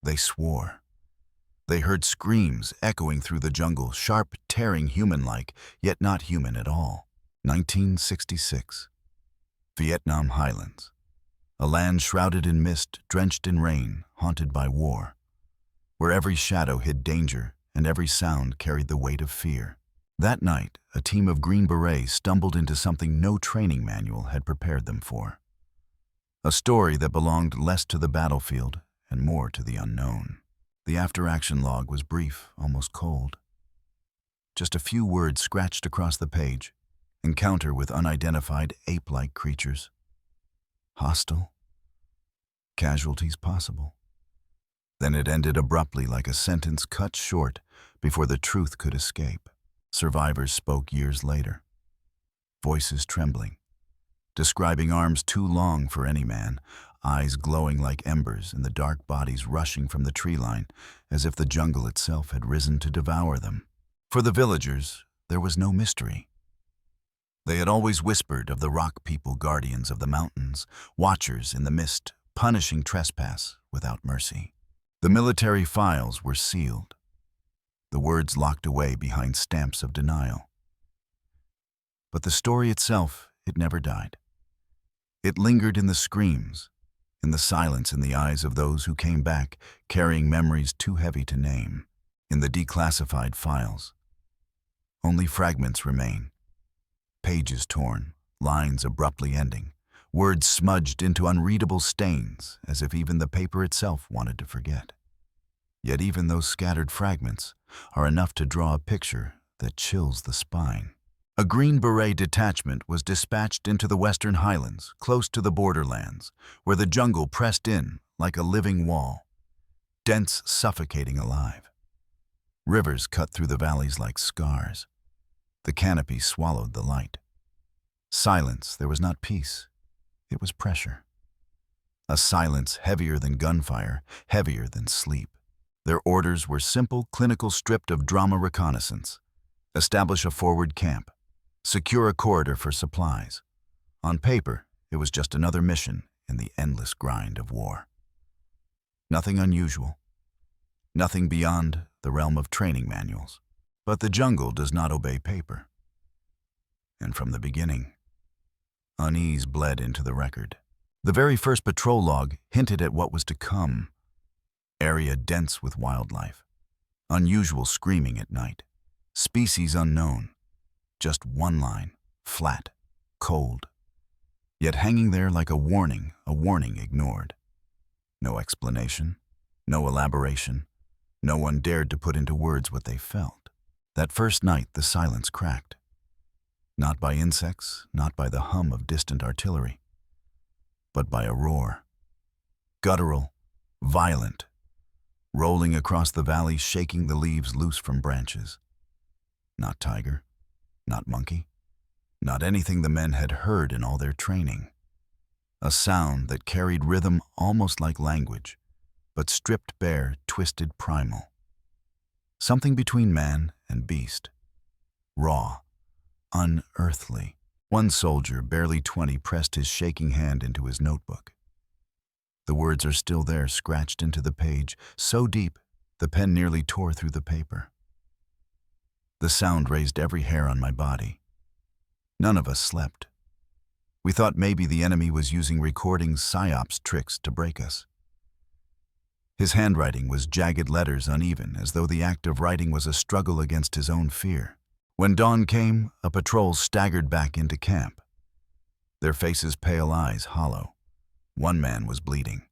They swore. They heard screams echoing through the jungle, sharp, tearing human-like, yet not human at all. 1966. Vietnam Highlands. A land shrouded in mist, drenched in rain, haunted by war, where every shadow hid danger and every sound carried the weight of fear. That night, a team of Green Berets stumbled into something no training manual had prepared them for. A story that belonged less to the battlefield and more to the unknown. The after-action log was brief, almost cold. Just a few words scratched across the page. Encounter with unidentified ape-like creatures. Hostile. Casualties possible. Then it ended abruptly, like a sentence cut short before the truth could escape. Survivors spoke years later, voices trembling, describing arms too long for any man, eyes glowing like embers, and the dark bodies rushing from the tree line as if the jungle itself had risen to devour them. For the villagers, there was no mystery. They had always whispered of the rock people, guardians of the mountains, watchers in the mist, punishing trespass without mercy. The military files were sealed, the words locked away behind stamps of denial. But the story itself, it never died. It lingered in the screams, in the silence in the eyes of those who came back, carrying memories too heavy to name. In the declassified files, only fragments remain. Pages torn, lines abruptly ending, words smudged into unreadable stains, as if even the paper itself wanted to forget. Yet even those scattered fragments are enough to draw a picture that chills the spine. A Green Beret detachment was dispatched into the Western Highlands, close to the borderlands, where the jungle pressed in like a living wall, dense, suffocating alive. Rivers cut through the valleys like scars. The canopy swallowed the light. Silence, there was not peace. It was pressure. A silence heavier than gunfire, heavier than sleep. Their orders were simple, clinical, stripped of drama reconnaissance. Establish a forward camp. Secure a corridor for supplies. On paper, it was just another mission in the endless grind of war. Nothing unusual. Nothing beyond the realm of training manuals. But the jungle does not obey paper. And from the beginning, unease bled into the record. The very first patrol log hinted at what was to come. Area dense with wildlife. Unusual screaming at night. Species unknown. Just one line, flat, cold. Yet hanging there like a warning ignored. No explanation, no elaboration. No one dared to put into words what they felt. That first night, the silence cracked. Not by insects, not by the hum of distant artillery, but by a roar. Guttural, violent, rolling across the valley, shaking the leaves loose from branches. Not tiger, not monkey, not anything the men had heard in all their training. A sound that carried rhythm almost like language, but stripped bare, twisted, primal. Something between man and beast. Raw, unearthly. One soldier, barely 20, pressed his shaking hand into his notebook. The words are still there, scratched into the page, so deep the pen nearly tore through the paper. The sound raised every hair on my body. None of us slept. We thought maybe the enemy was using recording psyops tricks to break us. His handwriting was jagged letters, uneven, as though the act of writing was a struggle against his own fear. When dawn came, a patrol staggered back into camp. Their faces pale, eyes hollow. One man was bleeding.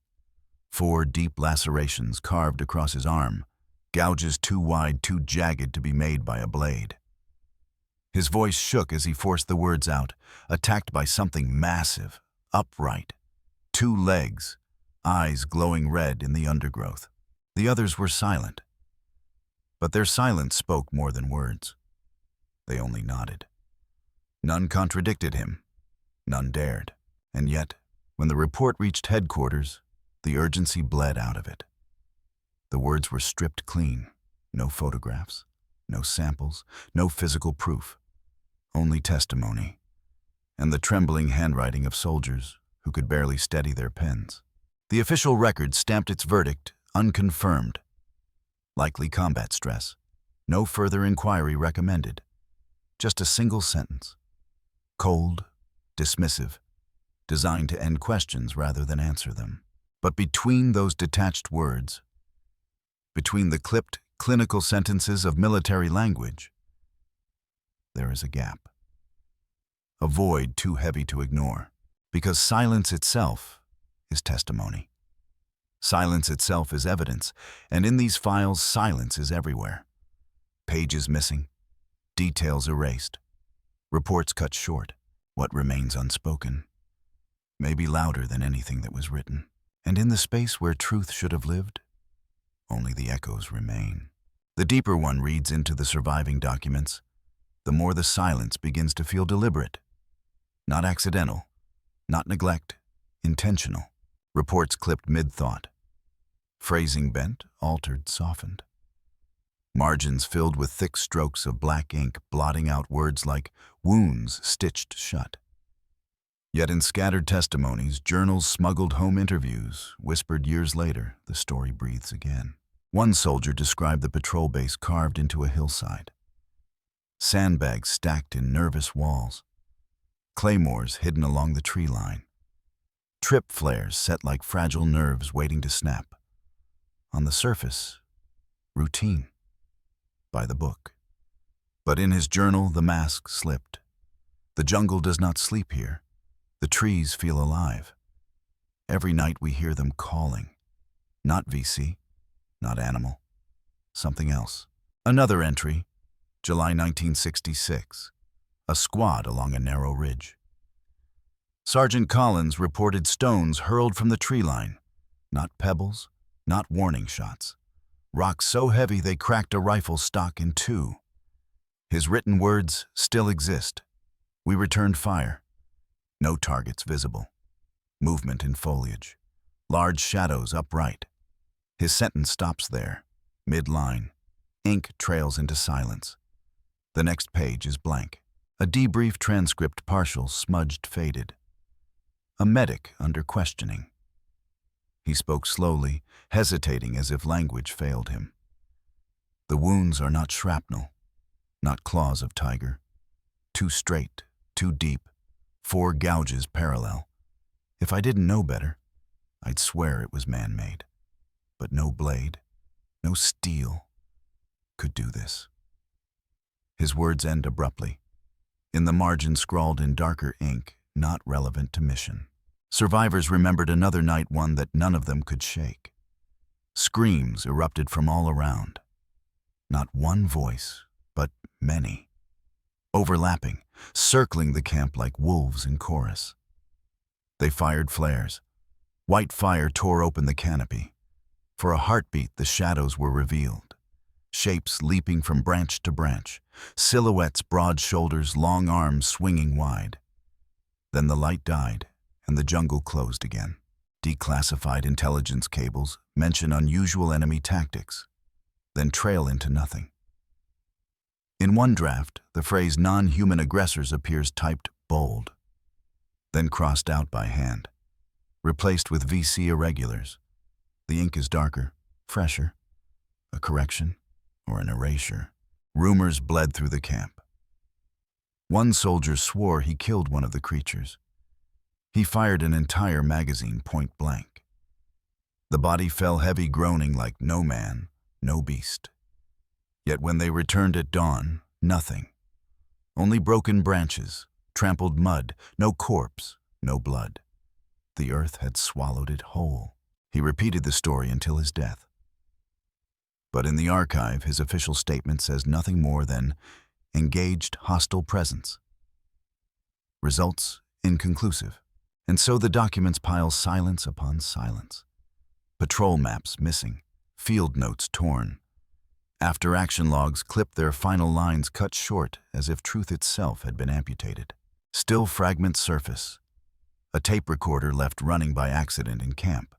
4 deep lacerations carved across his arm, gouges too wide, too jagged to be made by a blade. His voice shook as he forced the words out, attacked by something massive, upright. 2 legs, eyes glowing red in the undergrowth. The others were silent. But their silence spoke more than words. They only nodded. None contradicted him. None dared. And yet, when the report reached headquarters, the urgency bled out of it. The words were stripped clean. No photographs, no samples, no physical proof. Only testimony, and the trembling handwriting of soldiers who could barely steady their pens. The official record stamped its verdict, unconfirmed. Likely combat stress. No further inquiry recommended. Just a single sentence. Cold, dismissive, designed to end questions rather than answer them. But between those detached words, between the clipped, clinical sentences of military language, there is a gap. A void too heavy to ignore, because silence itself is testimony. Silence itself is evidence, and in these files, silence is everywhere. Pages missing, details erased, reports cut short. What remains unspoken may be louder than anything that was written. And in the space where truth should have lived, only the echoes remain. The deeper one reads into the surviving documents, the more the silence begins to feel deliberate. Not accidental, not neglect, intentional. Reports clipped mid-thought. Phrasing bent, altered, softened. Margins filled with thick strokes of black ink blotting out words like wounds stitched shut. Yet in scattered testimonies, journals, smuggled home interviews, whispered years later, the story breathes again. One soldier described the patrol base carved into a hillside. Sandbags stacked in nervous walls. Claymores hidden along the tree line. Trip flares set like fragile nerves waiting to snap. On the surface, routine. By the book. But in his journal, the mask slipped. The jungle does not sleep here. The trees feel alive. Every night we hear them calling. Not VC, not animal, something else. Another entry, July 1966. A squad along a narrow ridge. Sergeant Collins reported stones hurled from the tree line. Not pebbles, not warning shots. Rocks so heavy they cracked a rifle stock in two. His written words still exist. We returned fire. No targets visible. Movement in foliage. Large shadows upright. His sentence stops there, mid-line. Ink trails into silence. The next page is blank. A debrief transcript partial, smudged, faded. A medic under questioning. He spoke slowly, hesitating as if language failed him. The wounds are not shrapnel, not claws of tiger. Too straight, too deep, 4 gouges parallel. If I didn't know better, I'd swear it was man-made. But no blade, no steel could do this. His words end abruptly. In the margin scrawled in darker ink, not relevant to mission. Survivors remembered another night, one that none of them could shake. Screams erupted from all around. Not one voice, but many. Overlapping, circling the camp like wolves in chorus. They fired flares. White fire tore open the canopy. For a heartbeat, the shadows were revealed. Shapes leaping from branch to branch. Silhouettes, broad shoulders, long arms swinging wide. Then the light died, and the jungle closed again. Declassified intelligence cables mention unusual enemy tactics, then trail into nothing. In one draft, the phrase non-human aggressors appears typed bold, then crossed out by hand, replaced with VC irregulars. The ink is darker, fresher, a correction or an erasure. Rumors bled through the camp. One soldier swore he killed one of the creatures. He fired an entire magazine point blank. The body fell heavy, groaning like no man, no beast. Yet when they returned at dawn, nothing. Only broken branches, trampled mud, no corpse, no blood. The earth had swallowed it whole. He repeated the story until his death. But in the archive, his official statement says nothing more than engaged hostile presence. Results inconclusive. And so the documents pile silence upon silence. Patrol maps missing, field notes torn. After-action logs clipped, their final lines cut short as if truth itself had been amputated. Still fragments surface. A tape recorder left running by accident in camp.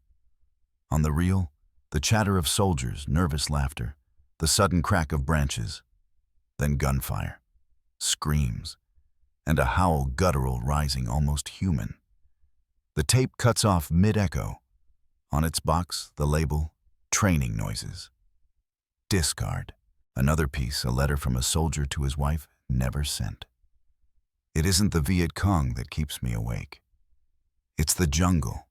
On the reel, the chatter of soldiers, nervous laughter, the sudden crack of branches, then gunfire, screams, and a howl guttural rising almost human. The tape cuts off mid-echo. On its box, the label, Training noises. Discard. Another piece, a letter from a soldier to his wife, never sent. It isn't the Viet Cong that keeps me awake. It's the jungle.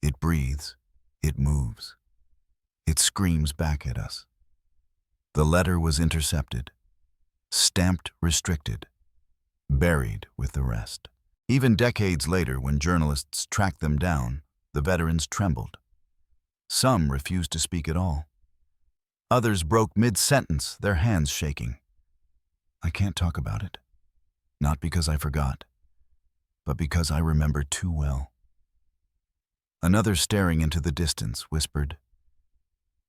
It breathes. It moves. It screams back at us. The letter was intercepted, stamped restricted, buried with the rest. Even decades later, when journalists tracked them down, the veterans trembled. Some refused to speak at all. Others broke mid-sentence, their hands shaking. I can't talk about it. Not because I forgot, but because I remember too well. Another, staring into the distance, whispered,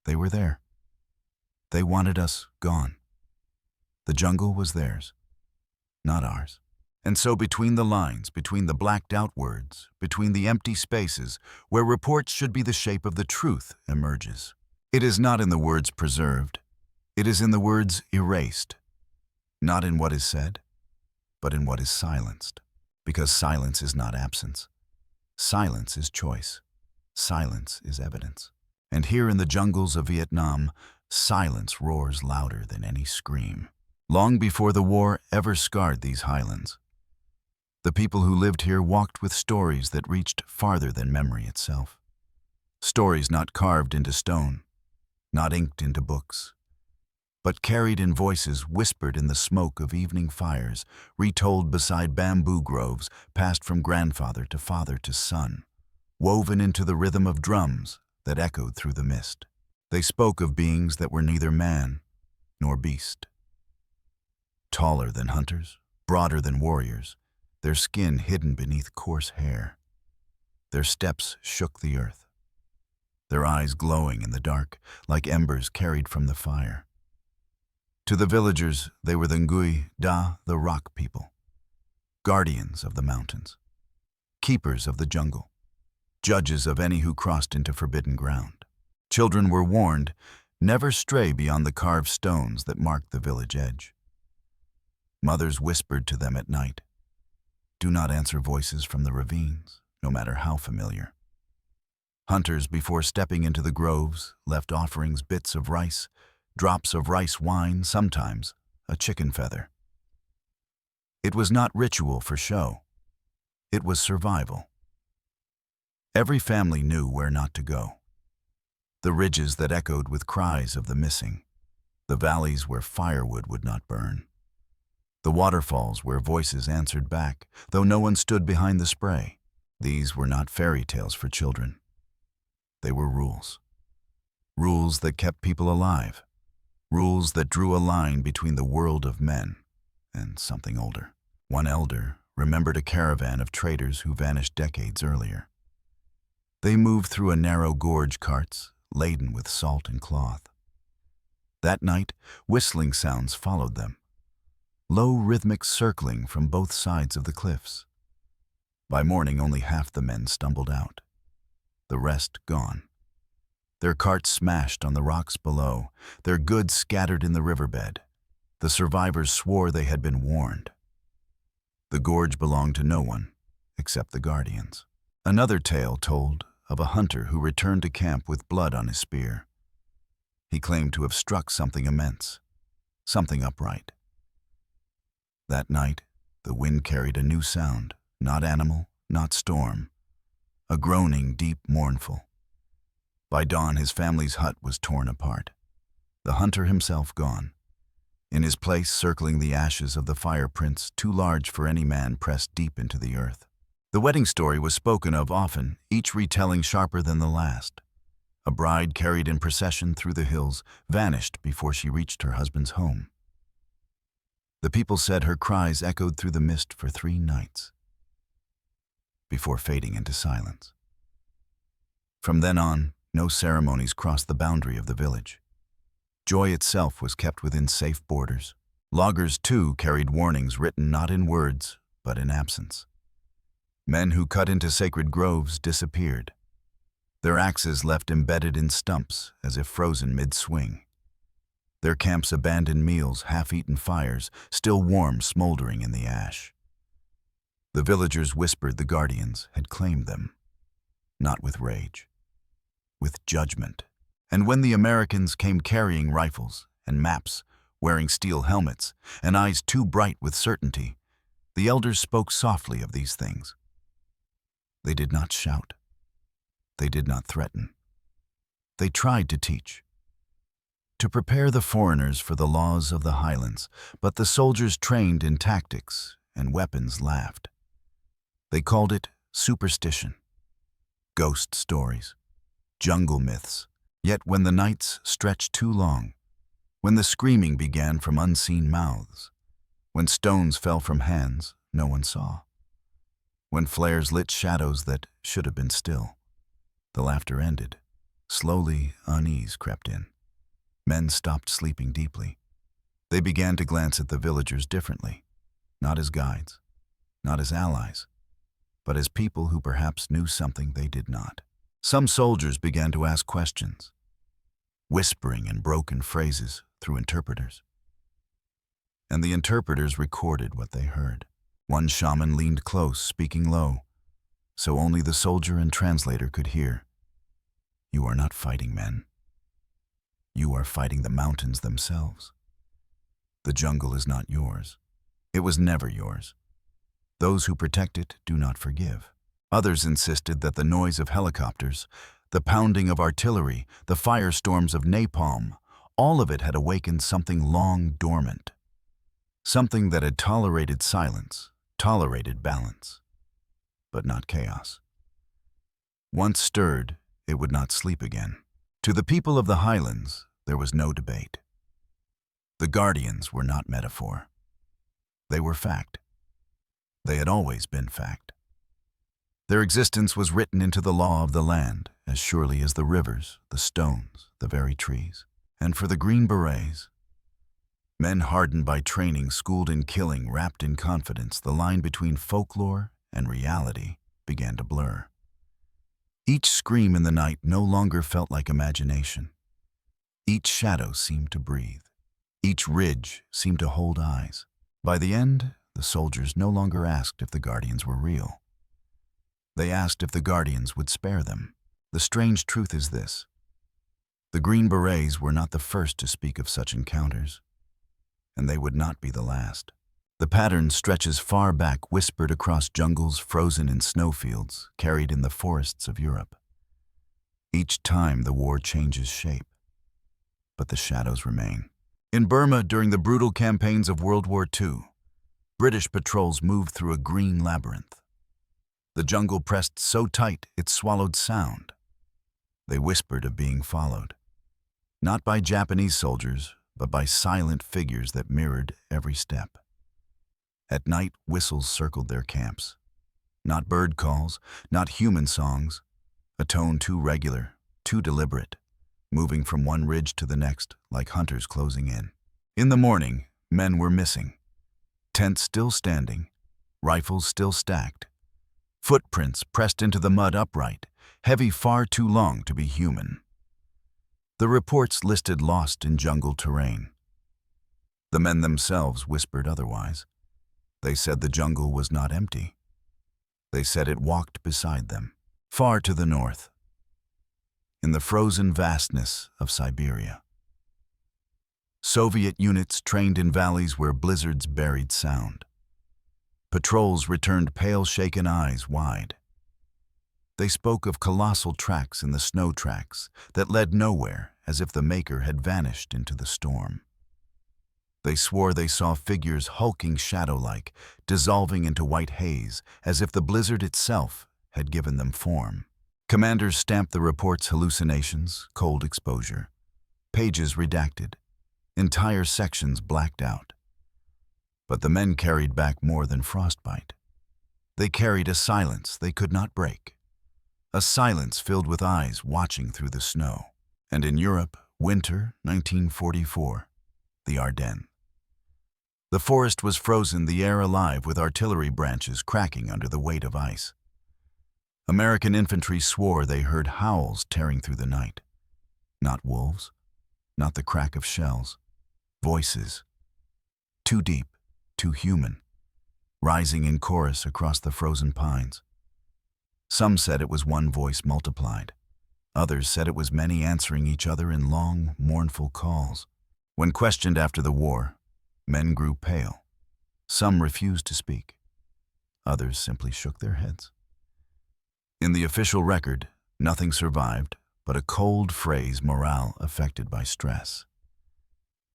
"They were there. They wanted us gone. The jungle was theirs, not ours." And so between the lines, between the blacked-out words, between the empty spaces, where reports should be the shape of the truth emerges. It is not in the words preserved. It is in the words erased. Not in what is said, but in what is silenced. Because silence is not absence. Silence is choice. Silence is evidence. And here in the jungles of Vietnam, silence roars louder than any scream. Long before the war ever scarred these highlands, the people who lived here walked with stories that reached farther than memory itself. Stories not carved into stone, not inked into books, but carried in voices whispered in the smoke of evening fires, retold beside bamboo groves, passed from grandfather to father to son, woven into the rhythm of drums that echoed through the mist. They spoke of beings that were neither man nor beast. Taller than hunters, broader than warriors, their skin hidden beneath coarse hair. Their steps shook the earth, their eyes glowing in the dark like embers carried from the fire. To the villagers, they were the Ngui Da, the rock people, guardians of the mountains, keepers of the jungle, judges of any who crossed into forbidden ground. Children were warned, never stray beyond the carved stones that marked the village edge. Mothers whispered to them at night, do not answer voices from the ravines, no matter how familiar. Hunters, before stepping into the groves, left offerings, bits of rice, drops of rice wine, sometimes a chicken feather. It was not ritual for show. It was survival. Every family knew where not to go. The ridges that echoed with cries of the missing, the valleys where firewood would not burn, the waterfalls where voices answered back, though no one stood behind the spray. These were not fairy tales for children. They were rules. Rules that kept people alive. Rules that drew a line between the world of men and something older. One elder remembered a caravan of traders who vanished decades earlier. They moved through a narrow gorge, carts laden with salt and cloth. That night, whistling sounds followed them, low rhythmic circling from both sides of the cliffs. By morning, only half the men stumbled out, the rest gone. Their carts smashed on the rocks below, their goods scattered in the riverbed. The survivors swore they had been warned. The gorge belonged to no one except the guardians. Another tale told of a hunter who returned to camp with blood on his spear. He claimed to have struck something immense, something upright. That night, the wind carried a new sound, not animal, not storm, a groaning, deep, mournful. By dawn, his family's hut was torn apart, the hunter himself gone. In his place, circling the ashes of the fire prints, too large for any man pressed deep into the earth. The wedding story was spoken of often, each retelling sharper than the last. A bride carried in procession through the hills vanished before she reached her husband's home. The people said her cries echoed through the mist for 3 nights, before fading into silence. From then on, no ceremonies crossed the boundary of the village. Joy itself was kept within safe borders. Loggers, too, carried warnings written not in words, but in absence. Men who cut into sacred groves disappeared, their axes left embedded in stumps as if frozen mid-swing. Their camps abandoned meals, half-eaten fires, still warm, smoldering in the ash. The villagers whispered the guardians had claimed them, not with rage, with judgment. And when the Americans came carrying rifles and maps, wearing steel helmets, and eyes too bright with certainty, the elders spoke softly of these things. They did not shout. They did not threaten. They tried to teach, to prepare the foreigners for the laws of the Highlands, but the soldiers trained in tactics and weapons laughed. They called it superstition, ghost stories, jungle myths. Yet when the nights stretched too long, when the screaming began from unseen mouths, when stones fell from hands no one saw, when flares lit shadows that should have been still, the laughter ended. Slowly, unease crept in. Men stopped sleeping deeply. They began to glance at the villagers differently, not as guides, not as allies, but as people who perhaps knew something they did not. Some soldiers began to ask questions, whispering in broken phrases through interpreters. And the interpreters recorded what they heard. One shaman leaned close, speaking low, so only the soldier and translator could hear. You are not fighting men. You are fighting the mountains themselves. The jungle is not yours. It was never yours. Those who protect it do not forgive. Others insisted that the noise of helicopters, the pounding of artillery, the firestorms of napalm, all of it had awakened something long dormant. Something that had tolerated silence, tolerated balance, but not chaos. Once stirred, it would not sleep again. To the people of the Highlands, there was no debate. The guardians were not metaphor. They were fact. They had always been fact. Their existence was written into the law of the land, as surely as the rivers, the stones, the very trees. And for the Green Berets, men hardened by training, schooled in killing, wrapped in confidence, the line between folklore and reality began to blur. Each scream in the night no longer felt like imagination. Each shadow seemed to breathe. Each ridge seemed to hold eyes. By the end, the soldiers no longer asked if the guardians were real. They asked if the guardians would spare them. The strange truth is this: the Green Berets were not the first to speak of such encounters, and they would not be the last. The pattern stretches far back, whispered across jungles frozen in snowfields, carried in the forests of Europe. Each time the war changes shape, but the shadows remain. In Burma, during the brutal campaigns of World War II, British patrols moved through a green labyrinth. The jungle pressed so tight it swallowed sound. They whispered of being followed, not by Japanese soldiers, but by silent figures that mirrored every step. At night, whistles circled their camps. Not bird calls, not human songs, a tone too regular, too deliberate, moving from one ridge to the next like hunters closing in. In the morning, men were missing. Tents still standing, rifles still stacked. Footprints pressed into the mud upright, heavy far too long to be human. The reports listed lost in jungle terrain. The men themselves whispered otherwise. They said the jungle was not empty. They said it walked beside them, far to the north, in the frozen vastness of Siberia. Soviet units trained in valleys where blizzards buried sound. Patrols returned pale, shaken eyes wide. They spoke of colossal tracks in the snow tracks that led nowhere, as if the maker had vanished into the storm. They swore they saw figures hulking shadow-like, dissolving into white haze, as if the blizzard itself had given them form. Commanders stamped the reports hallucinations, cold exposure. Pages redacted, entire sections blacked out. But the men carried back more than frostbite. They carried a silence they could not break, a silence filled with eyes watching through the snow. And in Europe, winter 1944, the Ardennes. The forest was frozen, the air alive with artillery branches cracking under the weight of ice. American infantry swore they heard howls tearing through the night. Not wolves, not the crack of shells. Voices, too deep, too human, rising in chorus across the frozen pines. Some said it was one voice multiplied. Others said it was many answering each other in long, mournful calls. When questioned after the war, men grew pale. Some refused to speak. Others simply shook their heads. In the official record, nothing survived but a cold phrase, morale affected by stress.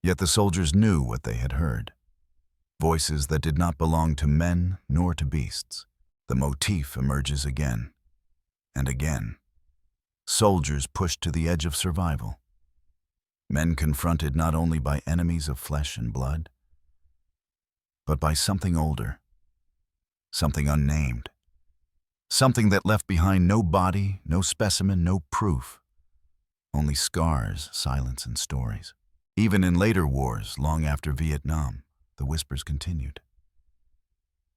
Yet the soldiers knew what they had heard. Voices that did not belong to men nor to beasts. The motif emerges again and again. Soldiers pushed to the edge of survival. Men confronted not only by enemies of flesh and blood, but by something older, something unnamed, something that left behind no body, no specimen, no proof, only scars, silence, and stories. Even in later wars, long after Vietnam, the whispers continued.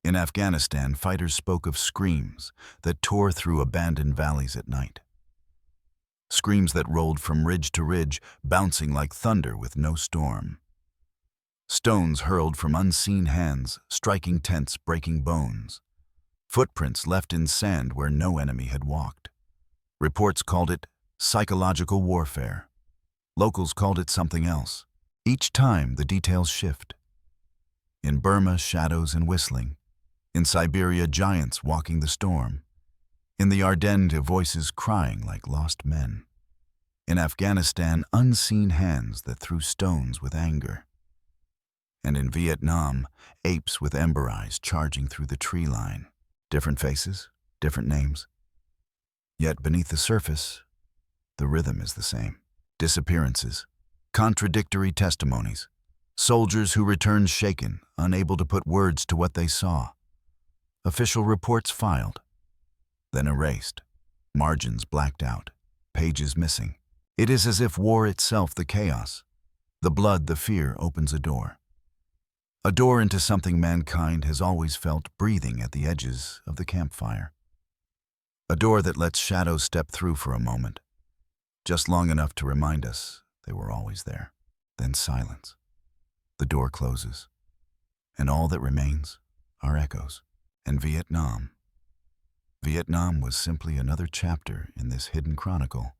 In Afghanistan, fighters spoke of screams that tore through abandoned valleys at night. Screams that rolled from ridge to ridge, bouncing like thunder with no storm. Stones hurled from unseen hands, striking tents, breaking bones. Footprints left in sand where no enemy had walked. Reports called it psychological warfare. Locals called it something else. Each time, the details shift. In Burma, shadows and whistling. In Siberia, giants walking the storm. In the Ardennes, voices crying like lost men. In Afghanistan, unseen hands that threw stones with anger. And in Vietnam, apes with ember eyes charging through the tree line. Different faces, different names. Yet beneath the surface, the rhythm is the same. Disappearances, contradictory testimonies. Soldiers who returned shaken, unable to put words to what they saw. Official reports filed, then erased, margins blacked out, pages missing. It is as if war itself, the chaos, the blood, the fear, opens a door. A door into something mankind has always felt breathing at the edges of the campfire. A door that lets shadows step through for a moment, just long enough to remind us they were always there. Then silence. The door closes, and all that remains are echoes. And Vietnam was simply another chapter in this hidden chronicle.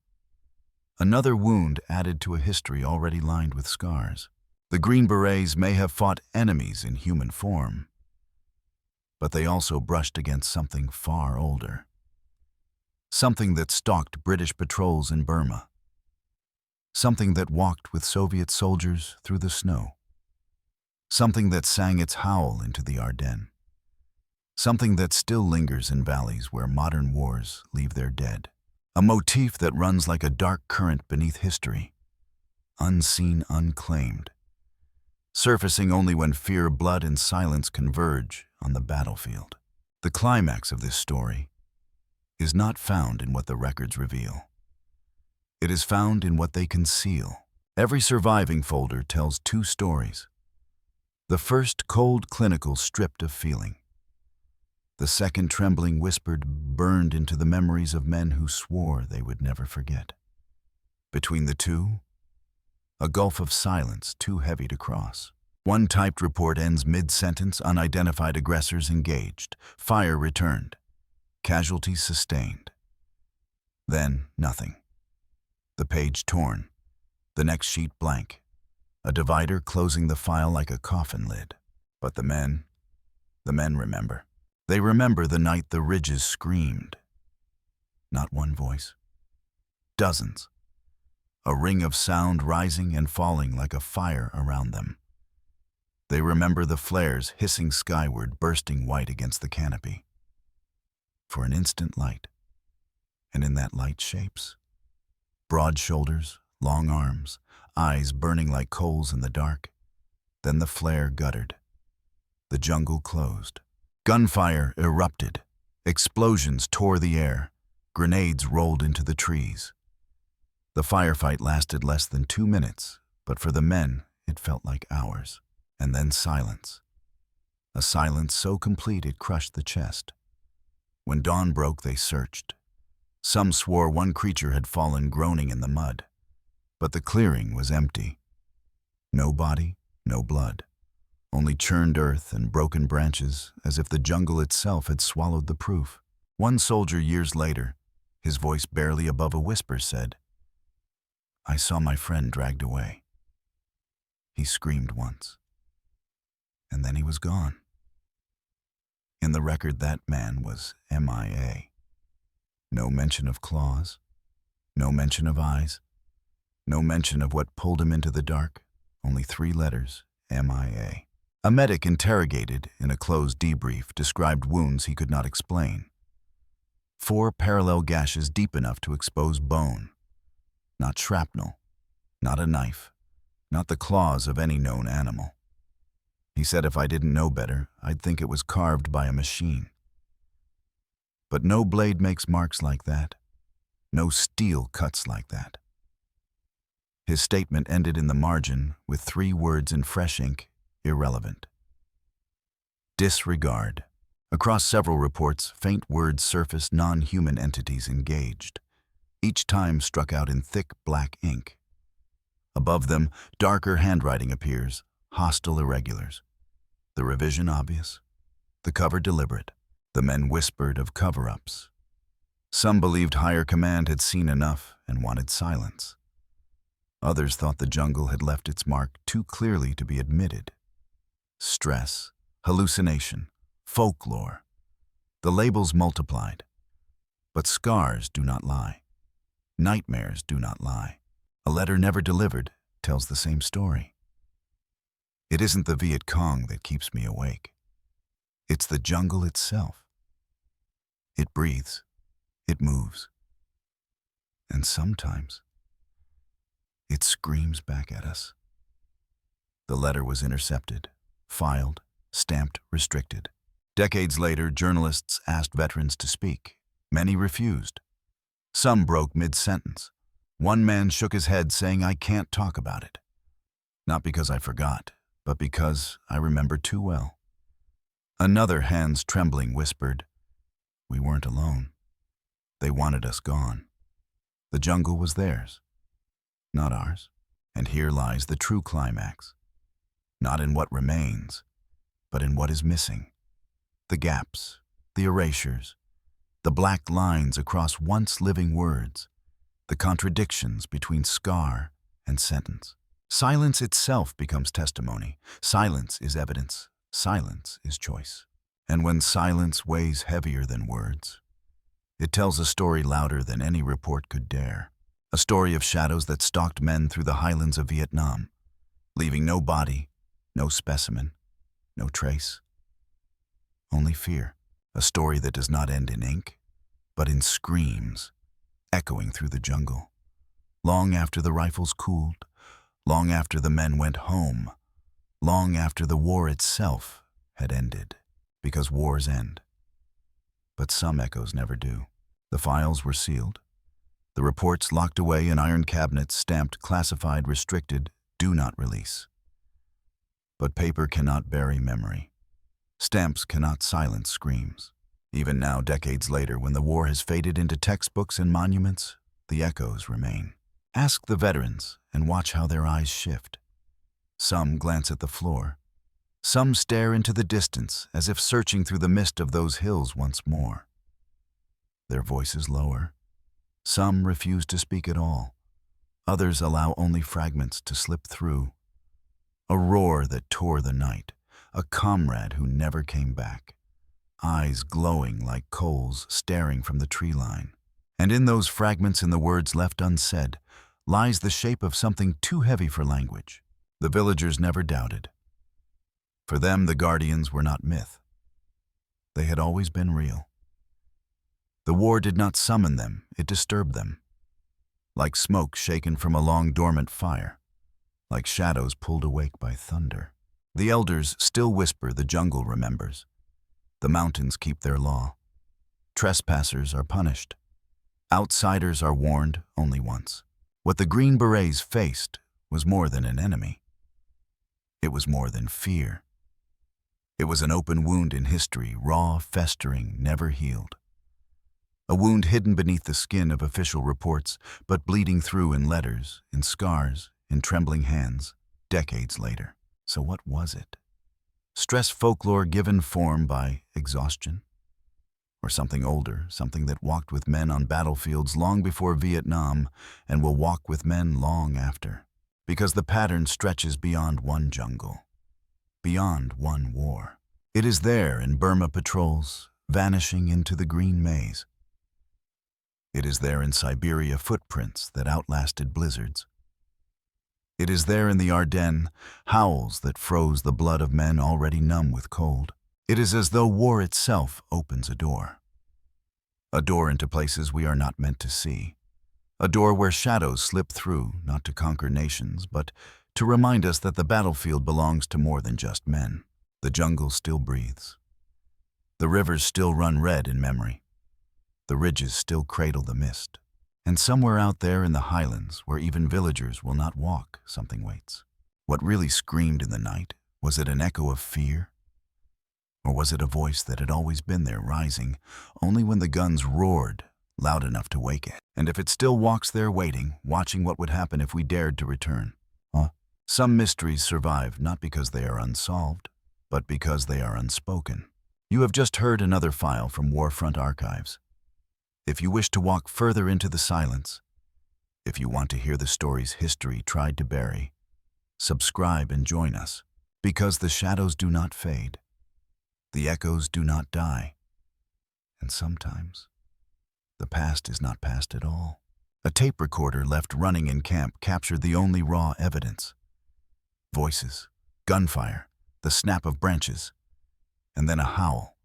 Another wound added to a history already lined with scars. The Green Berets may have fought enemies in human form, but they also brushed against something far older. Something that stalked British patrols in Burma. Something that walked with Soviet soldiers through the snow. Something that sang its howl into the Ardennes. Something that still lingers in valleys where modern wars leave their dead. A motif that runs like a dark current beneath history. Unseen, unclaimed. Surfacing only when fear, blood, and silence converge on the battlefield. The climax of this story is not found in what the records reveal. It is found in what they conceal. Every surviving folder tells two stories. The first cold, clinical, stripped of feeling. The second trembling, whispered, burned into the memories of men who swore they would never forget. Between the two, a gulf of silence too heavy to cross. One typed report ends mid-sentence, unidentified aggressors engaged, fire returned, casualties sustained. Then nothing. The page torn, the next sheet blank, a divider closing the file like a coffin lid. But the men remember. They remember the night the ridges screamed. Not one voice. Dozens. A ring of sound rising and falling like a fire around them. They remember the flares hissing skyward, bursting white against the canopy. For an instant light, and in that light shapes. Broad shoulders, long arms, eyes burning like coals in the dark. Then the flare guttered. The jungle closed. Gunfire erupted. Explosions tore the air. Grenades rolled into the trees. The firefight lasted less than 2 minutes, but for the men, it felt like hours. And then silence. A silence so complete it crushed the chest. When dawn broke, they searched. Some swore one creature had fallen groaning in the mud. But the clearing was empty. No body, no blood. Only churned earth and broken branches, as if the jungle itself had swallowed the proof. One soldier years later, His voice barely above a whisper said, "I saw my friend dragged away." He screamed once, and then he was gone. In the record, that man was MIA. No mention of claws, no mention of eyes, no mention of what pulled him into the dark, only 3 letters, MIA. A medic interrogated in a closed debrief described wounds he could not explain. 4 parallel gashes deep enough to expose bone. Not shrapnel, not a knife, not the claws of any known animal. He said if I didn't know better, I'd think it was carved by a machine. But no blade makes marks like that. No steel cuts like that. His statement ended in the margin with 3 words in fresh ink, irrelevant. Disregard. Across several reports, faint words surfaced, non-human entities engaged. Each time struck out in thick black ink. Above them, darker handwriting appears, hostile irregulars. The revision obvious, the cover deliberate. The men whispered of cover-ups. Some believed higher command had seen enough and wanted silence. Others thought the jungle had left its mark too clearly to be admitted. Stress, hallucination, folklore. The labels multiplied. But scars do not lie. Nightmares do not lie. A letter never delivered tells the same story. It isn't the Viet Cong that keeps me awake. It's the jungle itself. It breathes. It moves. And sometimes, it screams back at us. The letter was intercepted, filed, stamped restricted. Decades later, journalists asked veterans to speak. Many refused. Some broke mid-sentence. One man shook his head, saying, "I can't talk about it. Not because I forgot, but because I remember too well." Another, hands trembling, whispered, "We weren't alone. They wanted us gone. The jungle was theirs, not ours. And here lies the true climax. Not in what remains, but in what is missing. The gaps, the erasures, the black lines across once living words, the contradictions between scar and sentence. Silence itself becomes testimony. Silence is evidence. Silence is choice. And when silence weighs heavier than words, it tells a story louder than any report could dare. A story of shadows that stalked men through the highlands of Vietnam, leaving no body, no specimen, no trace. Only fear. A story that does not end in ink, but in screams, echoing through the jungle. Long after the rifles cooled, long after the men went home, long after the war itself had ended, because wars end. But some echoes never do. The files were sealed. The reports locked away in iron cabinets stamped classified, restricted, do not release. But paper cannot bury memory. Stamps cannot silence screams. Even now, decades later, when the war has faded into textbooks and monuments, the echoes remain. Ask the veterans and watch how their eyes shift. Some glance at the floor. Some stare into the distance as if searching through the mist of those hills once more. Their voices lower. Some refuse to speak at all. Others allow only fragments to slip through. A roar that tore the night. A comrade who never came back. Eyes glowing like coals staring from the tree line. And in those fragments, in the words left unsaid, lies the shape of something too heavy for language. The villagers never doubted. For them, the guardians were not myth. They had always been real. The war did not summon them, it disturbed them. Like smoke shaken from a long dormant fire. Like shadows pulled awake by thunder. The elders still whisper, the jungle remembers. The mountains keep their law. Trespassers are punished. Outsiders are warned only once. What the Green Berets faced was more than an enemy. It was more than fear. It was an open wound in history, raw, festering, never healed. A wound hidden beneath the skin of official reports, but bleeding through in letters, in scars, in trembling hands, decades later. So what was it? Stress folklore given form by exhaustion? Or something older, something that walked with men on battlefields long before Vietnam and will walk with men long after. Because the pattern stretches beyond one jungle, beyond one war. It is there in Burma patrols, vanishing into the green maze. It is there in Siberia footprints that outlasted blizzards. It is there in the Ardennes, howls that froze the blood of men already numb with cold. It is as though war itself opens a door into places we are not meant to see, a door where shadows slip through, not to conquer nations, but to remind us that the battlefield belongs to more than just men. The jungle still breathes. The rivers still run red in memory. The ridges still cradle the mist. And somewhere out there in the Highlands, where even villagers will not walk, something waits. What really screamed in the night? Was it an echo of fear? Or was it a voice that had always been there, rising only when the guns roared, loud enough to wake it? And if it still walks there waiting, watching what would happen if we dared to return? Some mysteries survive not because they are unsolved, but because they are unspoken. You have just heard another file from Warfront Archives. If you wish to walk further into the silence, if you want to hear the stories history tried to bury, subscribe and join us, because the shadows do not fade. The echoes do not die, and sometimes the past is not past at all. A tape recorder left running in camp captured the only raw evidence. Voices, gunfire, the snap of branches, and then a howl.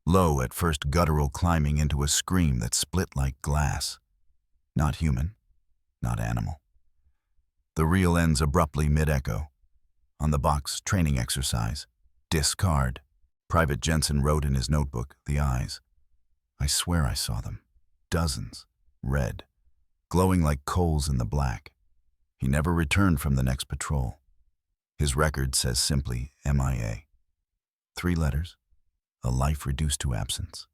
Low at first, guttural, climbing into a scream that split like glass. Not human, not animal. The reel ends abruptly mid-echo. On the box, training exercise. Discard. Private Jensen wrote in his notebook, the eyes. I swear I saw them. Dozens. Red. Glowing like coals in the black. He never returned from the next patrol. His record says simply MIA. 3 letters. A life reduced to absence.